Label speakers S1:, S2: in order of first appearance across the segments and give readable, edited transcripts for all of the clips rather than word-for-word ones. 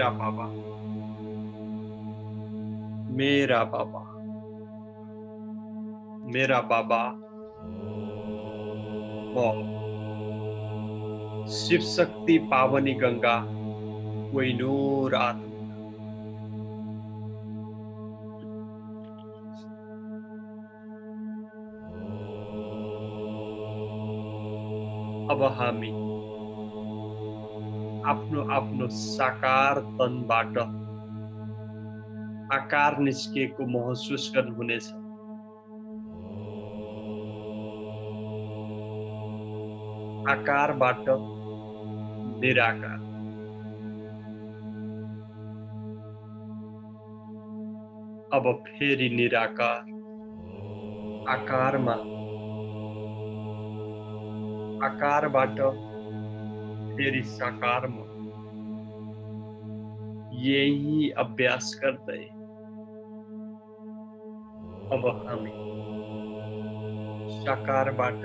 S1: मेरा बाबा, मेरा बाबा, मेरा बाबा, म शिव शक्ति पावनी गंगा कोहिनूर आत्मा। अब हामी आफ्नो आफ्नो साकार तनबाट आकार निस्किएको महसुस गर्नुहुनेछ। आकारबाट निराकार, अब फेरि निराकार, आकारमा, आकारबाट फेरि साकारमा, यही अभ्यास गर्दै अब हामी साकारबाट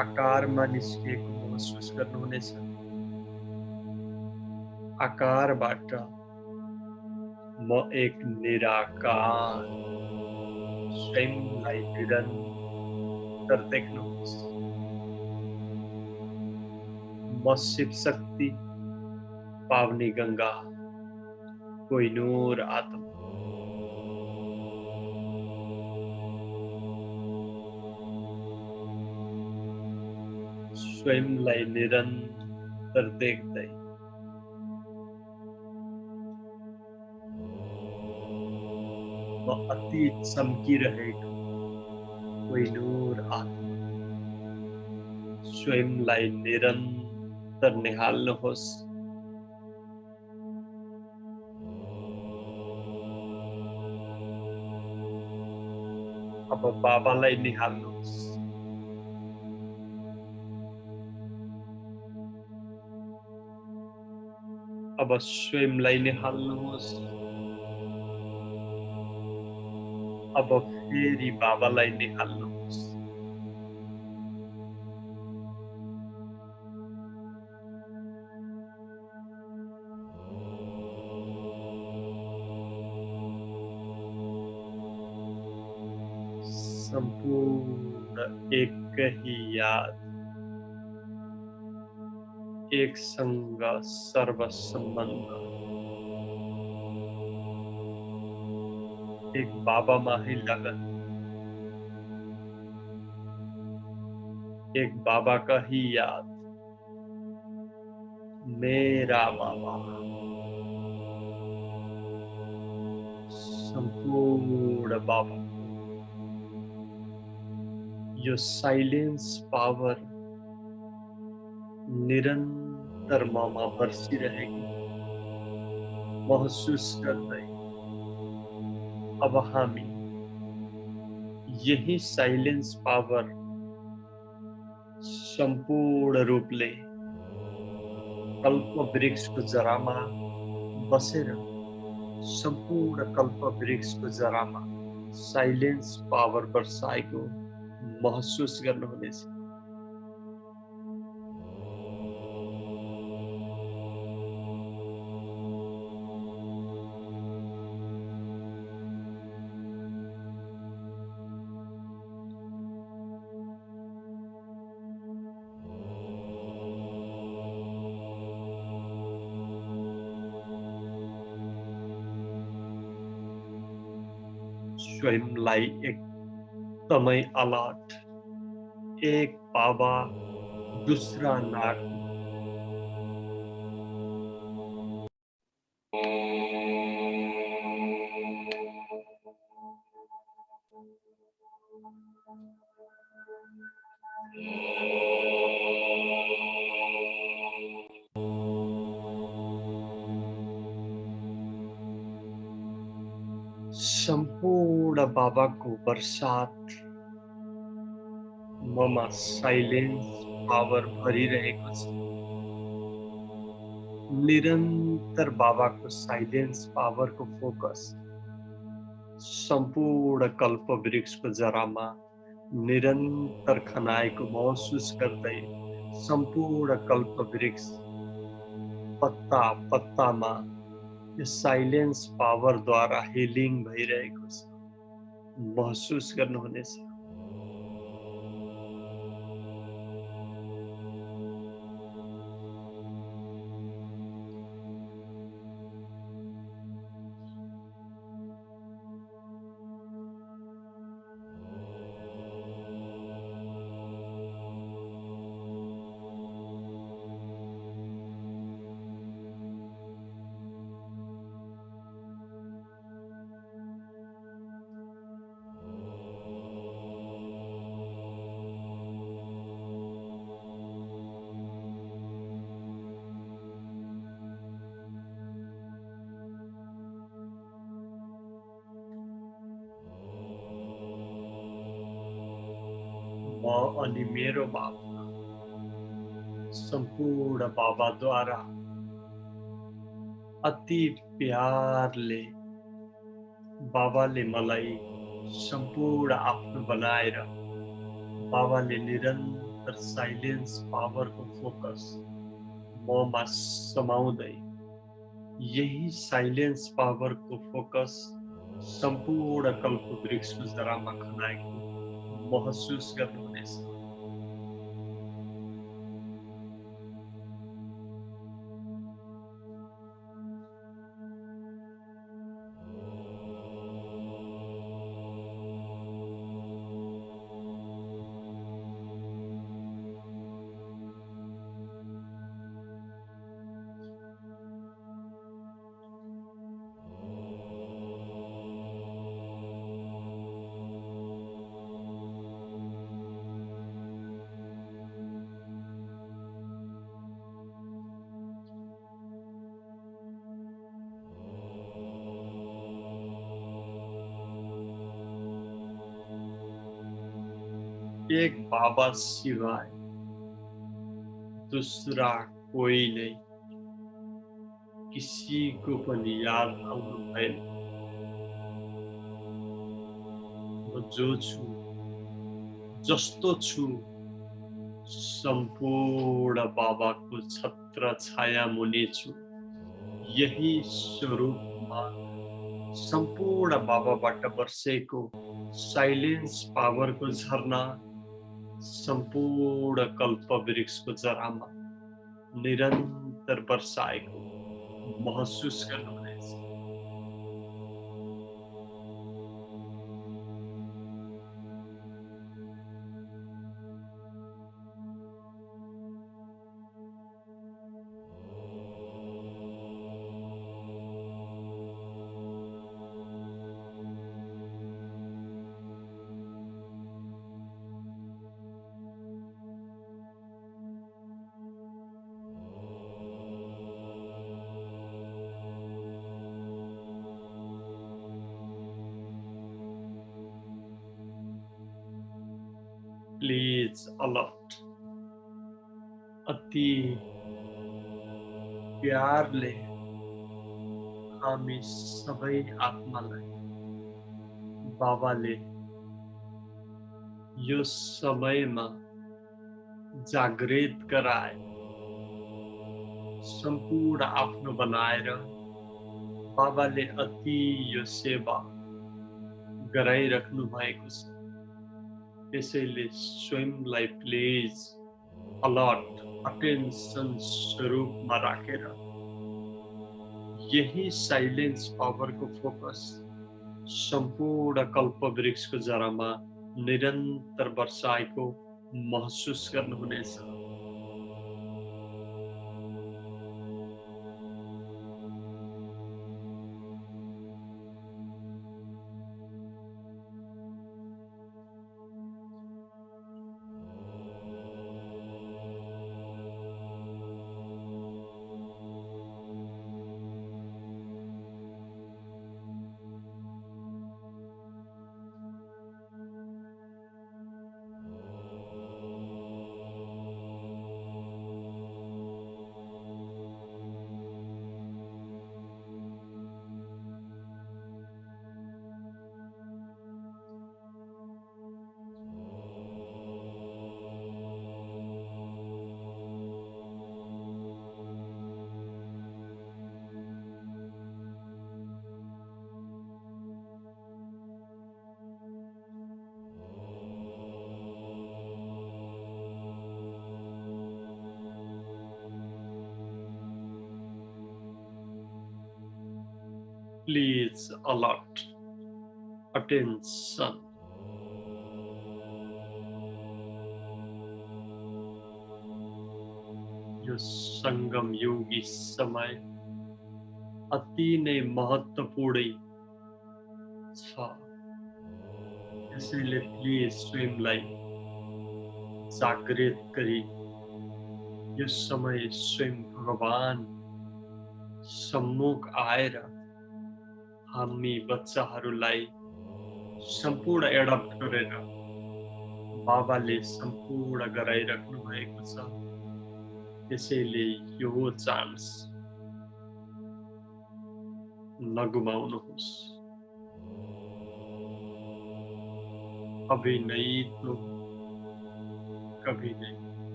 S1: आकारमा निस्किएको महसुस गर्नुहुनेछ। आकारबाट म एक निराकार स्वयंलाई निरन्तर देख्नुहोस्। म शिव शक्ति पावनी गंगा कोहिनूर आत्मा। स्वयंलाई निरन्तर देख्दै म अति चम्किरहेको कोहिनूर आत्मा। स्वयंलाई निरन्तर निहाल्नुहोस्। अब बाबालाई निहाल्नुहोस्। अब स्वयंलाई निहाल्नुहोस्। अब फेरि बाबालाई निहाल्नुहोस्। संपूर्ण एक ही याद, एक संग सर्व संबंध, एक बाबा माही लगन, एक बाबा का ही याद। मेरा बाबा, संपूर्ण बाबा, यो साइलेंस पावर निरंतर ममा बरसिरहेको महसुस गर्दै अब हामी यही साइलेंस पावर संपूर्ण रूपले कल्प वृक्षको जरामा बसेर संपूर्ण कल्प वृक्षको जरामा साइलेंस पावर बर्साएको महसुस गर्नुहुनेछ। स्वयंलाई एकदमै अलर्ट, एक बाबा दूसरा नाग, संपूर्ण बाबा को बरसात ममा साइलेंस पावर भरिरहेको छ। निरन्तर बाबा को साइलेंस पावर को फोकस संपूर्ण कल्प वृक्ष को जरामा निरन्तर खनाएको महसुस गर्दै संपूर्ण कल्प वृक्ष पत्ता पत्तामा यो साइलेन्स पावरद्वारा हिलिङ भइरहेको छ, महसुस गर्नुहुनेछ। म अनि मेरो भावना सम्पूर्ण बाबाद्वारा अति प्यारले बाबाले मलाई सम्पूर्ण आफ्नो बनाएर बाबाले निरन्तर साइलेन्स पावरको फोकस ममा समाउँदै यही साइलेन्स पावरको फोकस सम्पूर्ण कल्पवृक्षको जरामा खनाएको महसुस गर्नुहुनेछ। एक बाबा सिवाय दूसरा कोई नहीं, किसी को पनि याद आउनु भएन। म जो छु, जस्तो छु, सम्पूर्ण बाबाको छत्र छाया मुनि छु। यही स्वरूपमा सम्पूर्ण बाबाबाट बर्सेको साइलेन्स पावरको झरना सम्पूर्ण कल्पवृक्षको जरामा निरन्तर वर्षाएको महसुस गर्नुहुनेछ। प्लीज अलर्ट, अति प्यारले हामी सबै आत्मालाई बाबाले यो समयमा जागृत गराए, सम्पूर्ण आफ्नो बनाएर बाबाले अति यो सेवा गराइराख्नु भएको छ। त्यसैले स्वयंलाई प्लिज अलर्ट अटेन्सन स्वरूपमा राखेर यही साइलेन्स पावरको फोकस सम्पूर्ण कल्पवृक्षको जरामा निरन्तर वर्षाएको महसुस गर्नुहुनेछ। Please alert, attention. यो संगम योगी समय अति नै महत्त्वपूर्ण छ। त्यसैले प्लिज स्वयंलाई जागृत गरी यो समय स्वयं भगवान सम्मुख आएर हामी बच्चाहरूलाई सम्पूर्ण एडप्ट गरेर बाबाले सम्पूर्ण गराइराख्नु भएको छ। त्यसैले यो चान्स नगुमाउनुहोस्। अभी नहीं तो कभी नहीं।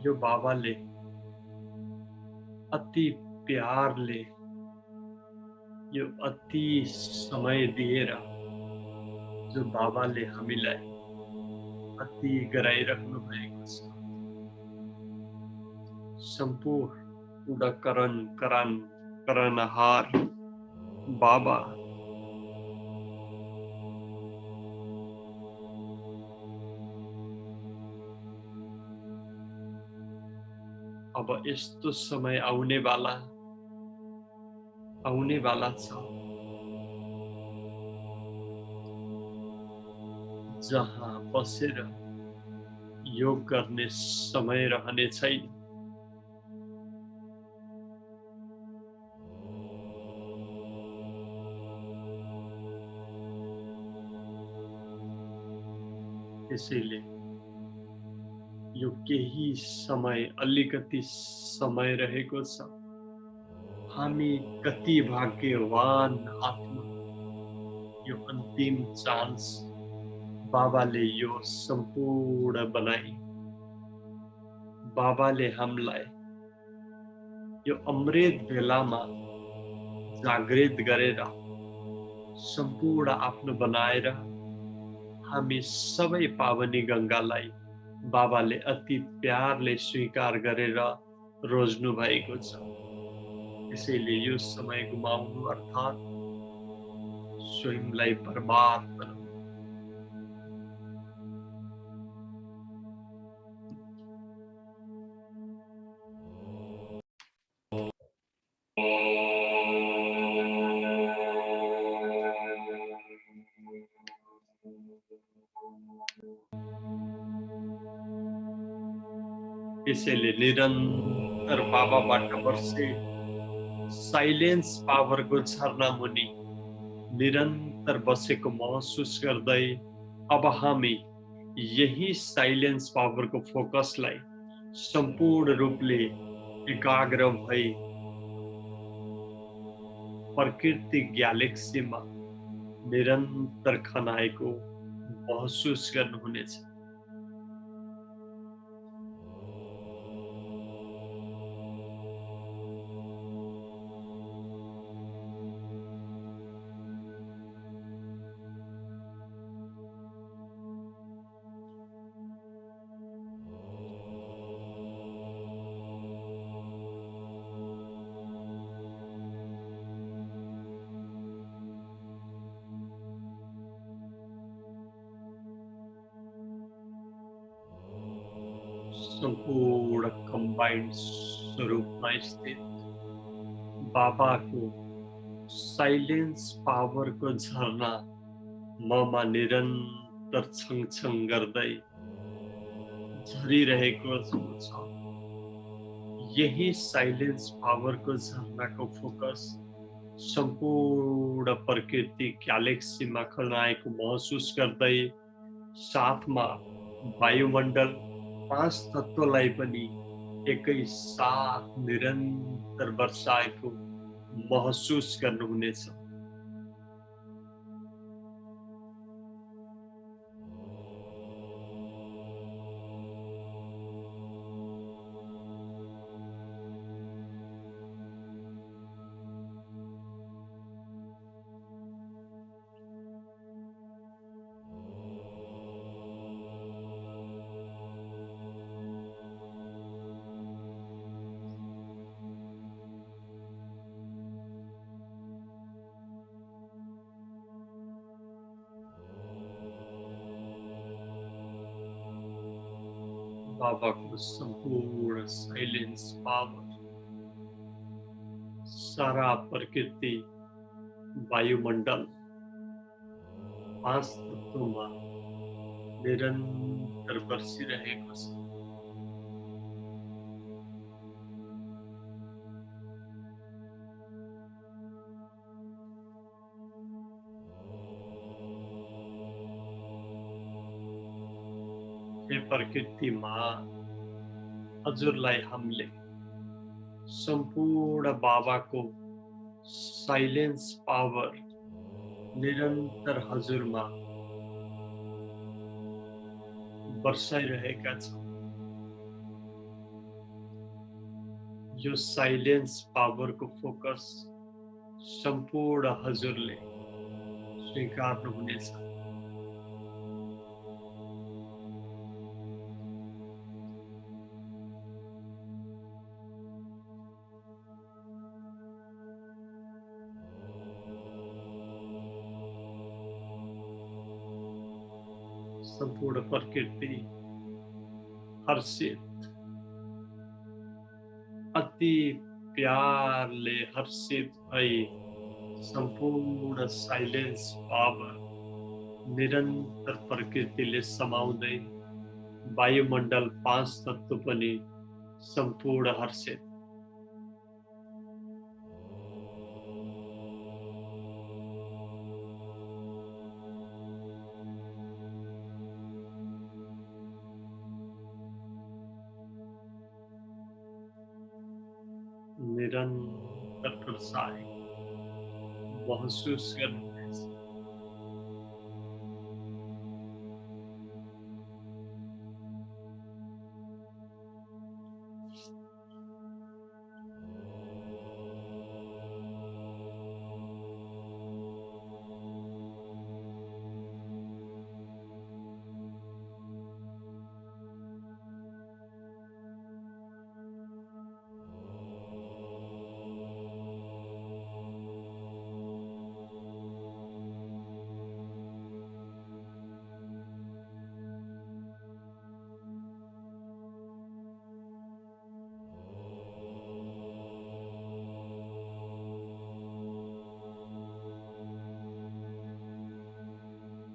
S1: यो बाबाले अति प्यारले यो अति समय दिएर जो बाबाले हामीलाई अति गराइराख्नु भएको छ। सम्पूर्ण करनहार बाबा अब यस्तो समय आउने वाला छ जहाँ बसेर योग गर्ने समय रहने छैन। त्यसैले यो केही समय अलिकति समय रहेको छ। हामी कति भाग्यवान आत्मा। यो अन्तिम चान्स बाबाले यो सम्पूर्ण बनाई। बाबाले हामीलाई यो अमृत बेलामा जागृत गरेर सम्पूर्ण आफ्नो बनाएर हामी सबै पावनी गंगालाई बाबाले अति प्यारले स्वीकार गरेर रोज्नु भएको छ। त्यसैले यो समय गुमाउनु अर्थात् स्वयंलाई बर्बाद बनाउनु। त्यसैले निरन्तर बाबाबाट वर्षे साइलेन्स पावरको झरना मुनि निरन्तर बसेको महसुस गर्दै अब हामी यही साइलेन्स पावरको फोकसलाई सम्पूर्ण रूपले एकाग्र भई प्रकृति ग्यालेक्सीमा निरन्तर खनाएको महसुस गर्नुहुनेछ। सम्पूर्ण कम्बाइन्ड स्वरूपमा स्थित बाबाको साइलेन्स पावरको झरना ममा निरन्तर छङछङ गर्दै झरिरहेको छ। यही साइलेन्स पावरको झरनाको फोकस सम्पूर्ण प्रकृति ग्यालेक्सीमा खनाएको महसुस गर्दै साथमा वायुमण्डल 5 तत्त्वलाई पनि एकै साथ निरन्तर वर्षाएको महसुस गर्नुहुनेछ। बाबा को संपूर्ण साइलेंस पावर, सारा प्रकृति, वायुमंडल, 5 तत्वों निरंतर बरसी रहेको छ। हे प्रकृतिमा हजुरलाई हामीले सम्पूर्ण बाबाको साइलेन्स पावर निरन्तर हजुरमा बर्साइरहेका छौँ। यो साइलेन्स पावरको फोकस सम्पूर्ण हजुरले स्वीकार्नुहुनेछ। सम्पूर्ण प्रकृति हर्षित, अति प्यारले हर्षित भई सम्पूर्ण साइलेन्स पावर निरन्तर प्रकृतिले समाउँदै वायुमण्डल 5 तत्व पनि सम्पूर्ण हर्षित। निरन्तर प्रसाय महसुस गर्नुहुनेछ।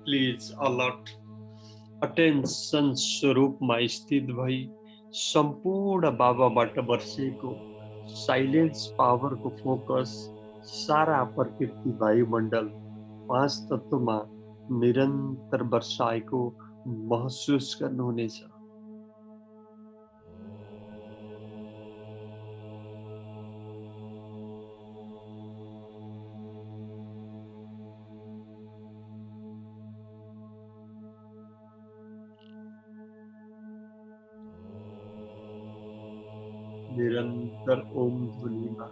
S1: प्लिज अलर्ट अटेन्सन स्वरूपमा स्थित भई सम्पूर्ण बाबाबाट बर्सेको साइलेन्स पावरको फोकस सारा प्रकृति वायुमण्डल 5 तत्वमा निरन्तर बर्साएको महसुस गर्नुहुनेछ। निरन्तर ओम ध्वनिमा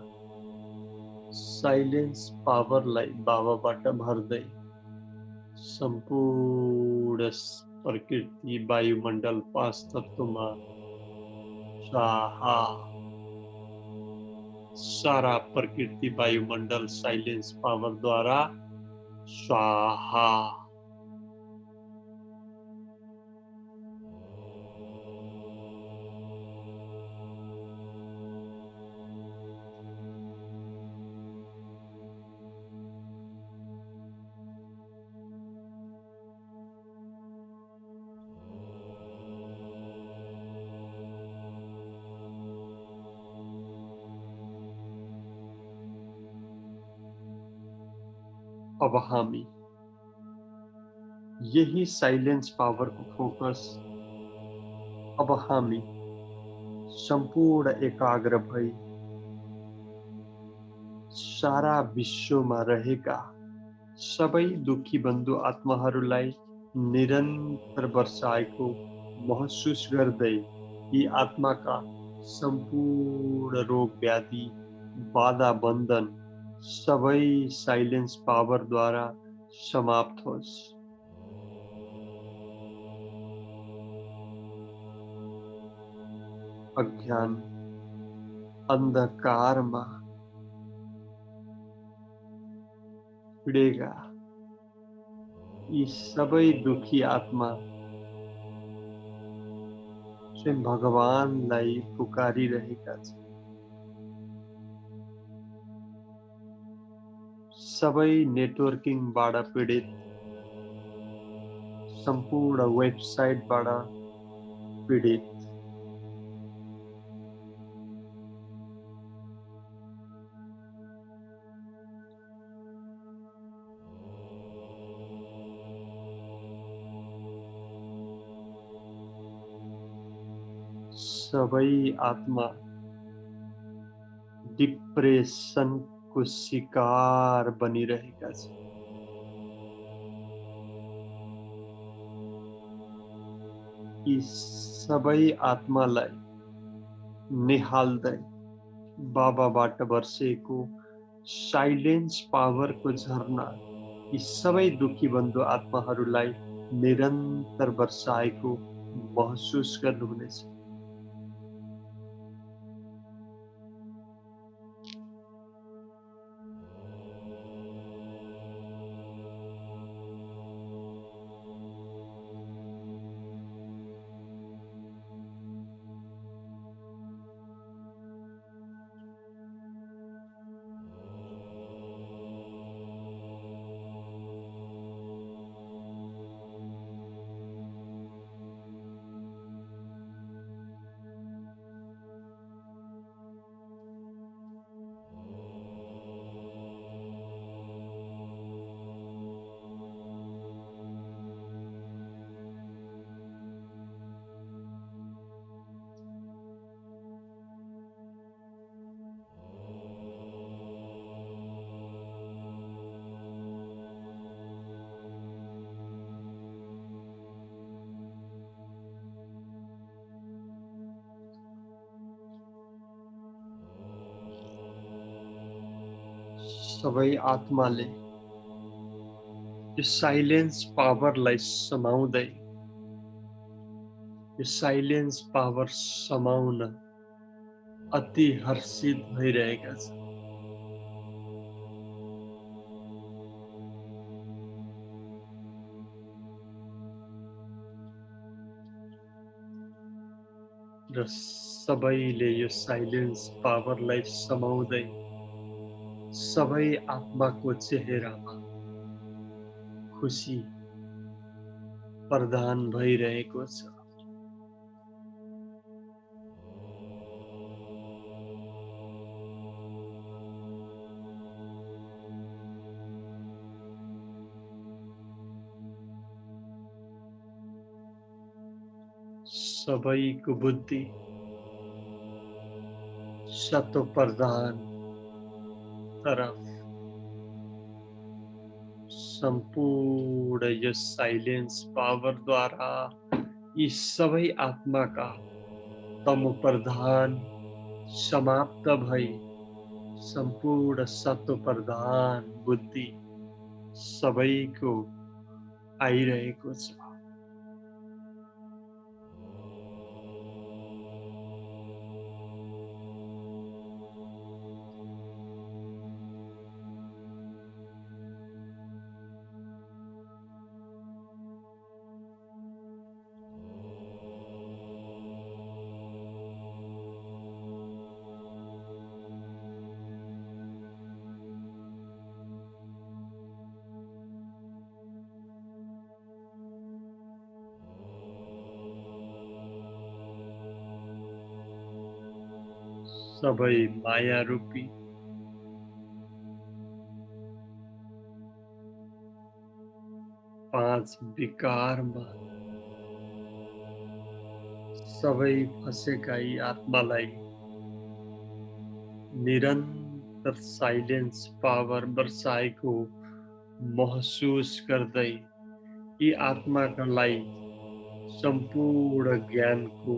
S1: साइलेन्स पावरलाई बाबाबाट भर्दै सम्पूर्ण प्रकृति वायुमण्डल 5 तत्वमा स्वाहा। सारा प्रकृति वायुमण्डल साइलेन्स पावरद्वारा स्वाहा। अब हामी यही साइलेन्स पावरको फोकस अब हामी सम्पूर्ण एकाग्र भई सारा विश्वमा रहेका सबै दुखी बन्धु आत्माहरूलाई निरन्तर वर्षाएको महसुस गर्दै यी आत्माका सम्पूर्ण रोग व्याधि बाधा बन्धन सबै साइलेन्स पावरद्वारा समाप्त होस्। अज्ञान अंधकारमा पिडेगा यी सबै दुखी आत्मा स्वयं भगवानलाई पुकारिरहेका छन्। सबै नेटवर्किङबाट पीडित, सम्पूर्ण वेबसाइटबाट पीडित, सबै आत्मा डिप्रेसनको शिकार बनिरहेका छन्। यी सबै आत्मालाई निहाल्दै बाबाबाट वर्षेको साइलेन्स पावरको झरना यी सबै दुखी बन्धु आत्माहरूलाई निरन्तर वर्षाएको महसुस गर्नुहुनेछ। सबै आत्माले यो साइलेन्स पावरलाई समाउँदै, यो साइलेन्स पावर समाउन अति हर्षित भइरहेका छन्। र सबैले यो साइलेन्स पावरलाई समाउँदै सबै आत्माको चेहरामा खुसी प्रदान भइरहेको छ। सबैको बुद्धि सतो प्रदान तरफ सम्पूर्ण यस साइलेन्स पावरद्वारा यी सबै आत्माका तमो प्रधान समाप्त भई सम्पूर्ण सतो प्रधान बुद्धि सबैको आइरहेको छ। सबै माया रूपी पाँच विकारमा सबै फसेका यी आत्मालाई निरन्तर साइलेन्स पावर वर्षाएको महसुस गर्दै यी आत्माका लागि सम्पूर्ण ज्ञानको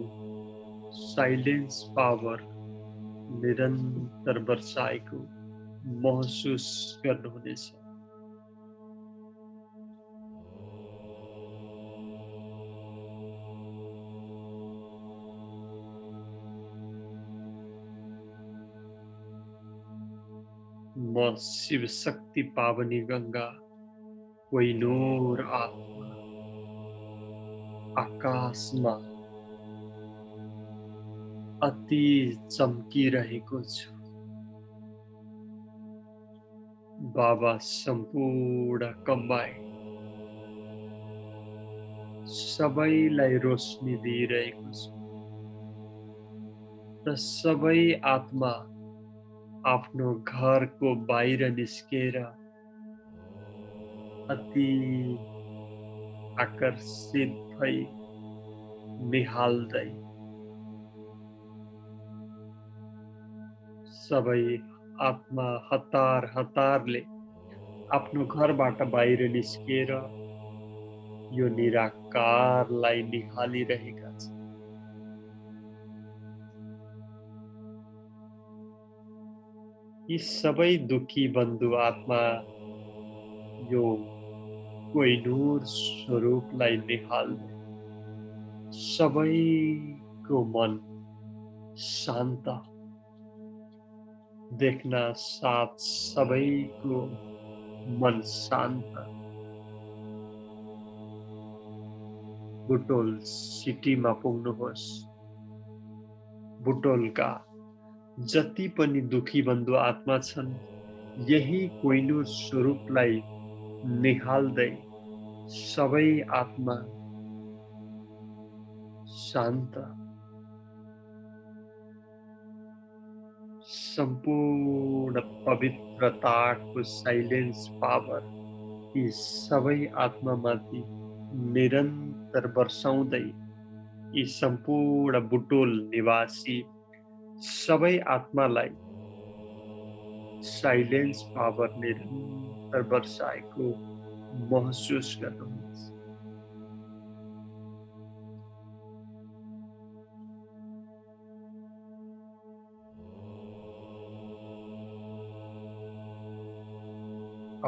S1: साइलेन्स पावर निरन्तर वर्षाएको महसुस गर्नुहुनेछ। म शिव शक्ति पावनी गंगा कोहिनूर आत्मा आकाशमा अति चम्किरहेको छु। बाबा सम्पूर्ण कम्बाई सबैलाई रोशनी दिइरहेको छु र सबै आत्मा आफ्नो घरको बाहिर निस्केर अति आकर्षित भई निहाल्दै सबै आत्मा हतार हतारले आफ्नो घरबाट बाहिर निस्केर यो निराकारलाई निहालिरहेका छन्। यी सबै दुखी बन्धु आत्मा यो कोहिनूर स्वरूपलाई निहाल्दै सबैको मन शान्त देख्न साथ सबैको मन शान्त। बुटोल सिटीमा पुग्नुहोस्। बुटोलका जति पनि दुखी बन्धु आत्मा छन् यही कोहिनूर स्वरूपलाई निहाल्दै सबै आत्मा शान्त सम्पूर्ण पवित्रताको साइलेन्स पावर यी सबै आत्मामाथि निरन्तर वर्षाउँदै यी सम्पूर्ण बुटोल निवासी सबै आत्मालाई साइलेन्स पावर निरन्तर वर्षाएको महसुस गर्नुहोस्।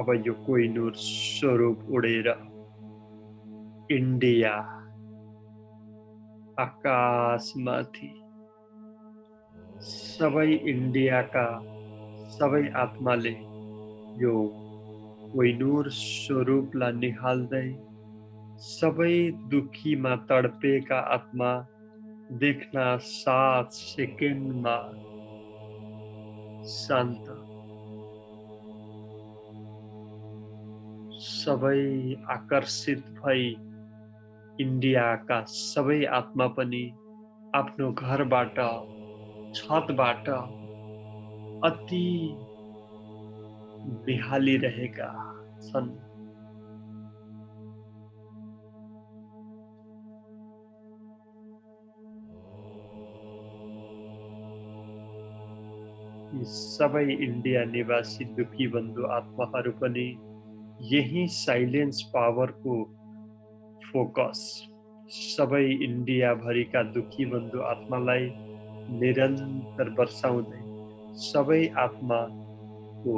S1: अब यो कोहिनूर स्वरूप उडेर इन्डिया आकाशमाथि सबै इन्डियाका सबै आत्माले यो कोहिनूर स्वरूपलाई निहाल्दै सबै दुखीमा तडपेका आत्मा देख्न साथ सेकेन्डमा शान्त सबै आकर्षित भई इन्डियाका सबै आत्मा पनि आफ्नो घरबाट छतबाट अति निहालिरहेका छन्। यी सबै इन्डिया निवासी दुखी बन्धु आत्माहरू पनि यही साइलेन्स पावरको फोकस सबै इन्डिया भरिका दुखी बन्धु आत्मालाई निरन्तर वर्षाउँदै सबै आत्माको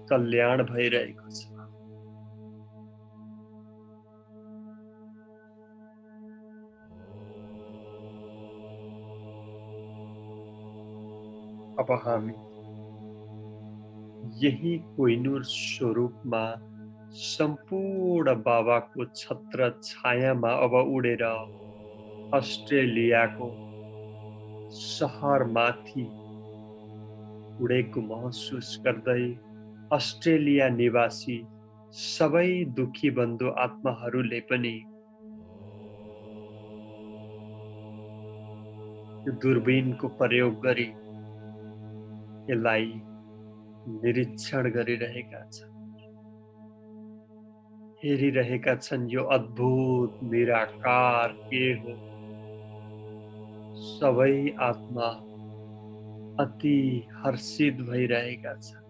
S1: कल्याण भइरहेको छ। अब हामी यही कोहिनूर स्वरूपमा सम्पूर्ण बाबाको छत्र छायामा अब उडेर अस्ट्रेलियाको सहरमाथि उडेको महसुस गर्दै अस्ट्रेलिया निवासी सबै दुखी बन्धु आत्माहरूले पनि यो दूरबीनको प्रयोग गरी यसलाई निरीक्षण गरिरहेका छन्, हेरिरहेका छन् यो अद्भुत निराकार के हो। सबै आत्मा अति हर्षित भइरहेका छन्।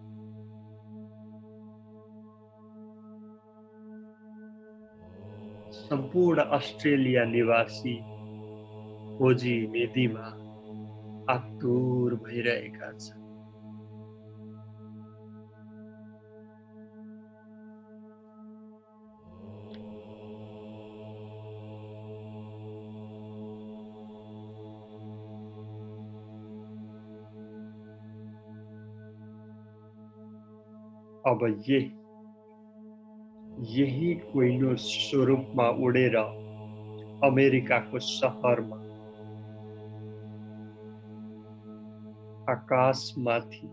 S1: सम्पूर्ण अस्ट्रेलिया निवासी खोजी निधिमा आतुर भइरहेका छन्। अब यही कोहिनूर स्वरूपमा उडेर अमेरिकाको सहरमा आकाशमाथि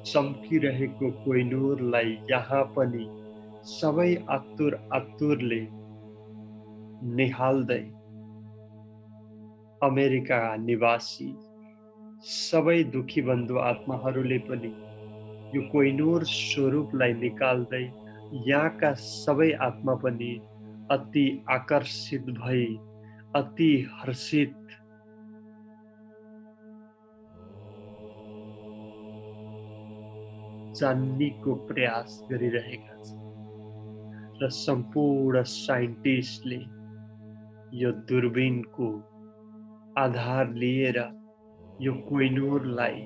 S1: चम्किरहेको कोहिनूरलाई यहाँ पनि सबै आतुर आतुरले निहाल्दै अमेरिका निवासी सबै दुखी बन्धु आत्माहरूले पनि यो कोहिनूर स्वरूपलाई निकाल्दै यहाँका सबै आत्मा पनि अति आकर्षित भई अति हर्षित जान्नेको प्रयास गरिरहेका छन् र सम्पूर्ण साइन्टिस्टले यो दूरबीनको आधार लिएर यो कोहिनूरलाई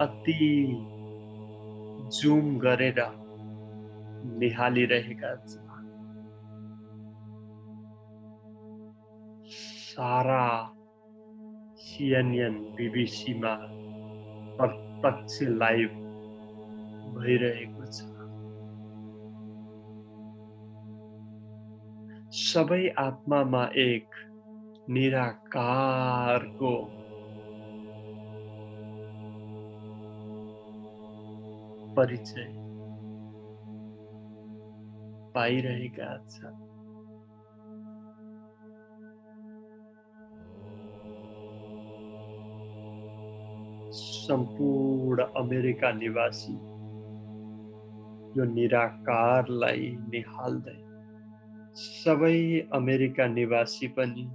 S1: अति जुम गरेर निहालिरहेका छन्। सारा CNN BBC मा प्रत्यक्ष लाइभ भइरहेको छ। सबै आत्मामा एक निराकारको परिचय पाइरहेका छन्। सम्पूर्ण अमेरिका निवासी यो निराकारलाई निहाल्दै सबै अमेरिका निवासी पनि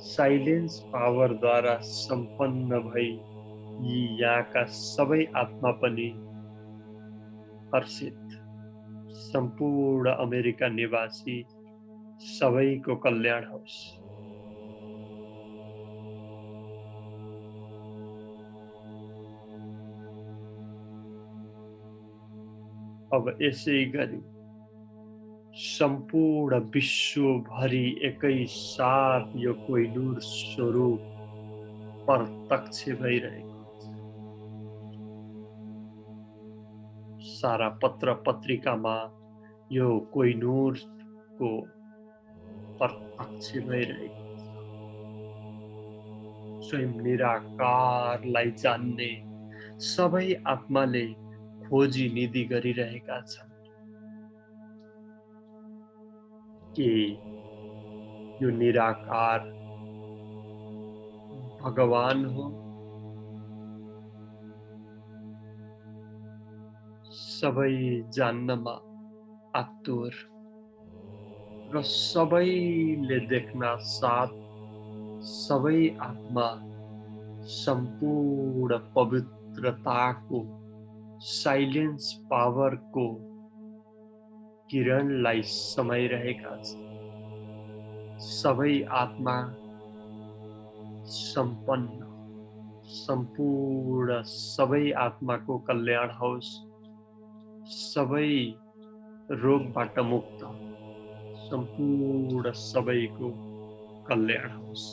S1: साइलेन्स पावरद्वारा सम्पन्न भई यी यहाँका सबै आत्मा पनि हर्षित। सम्पूर्ण अमेरिका निवासी सबैको कल्याण होस्। अब यसै गरी सम्पूर्ण विश्वभरि एकै साथ यो कोहिनूर स्वरूप प्रत्यक्ष भइरहेको छ। सारा पत्र पत्रिकामा यो कोहिनूरको प्रत्यक्ष भइरहेको छ। स्वयं निराकारलाई जान्ने सबै आत्माले खोजी निधि गरिरहेका छन् कि यो निराकार भगवान हो। सबै जान्नमा आतुर र सबैले देख्न साथ सबै आत्मा सम्पूर्ण पवित्रताको साइलेन्स पावरको किरणलाई समाइरहेका छन्। सबै आत्मा सम्पन्न, सम्पूर्ण सबै आत्माको कल्याण होस्। सबै रोगबाट मुक्त, सम्पूर्ण सबैको कल्याण होस्।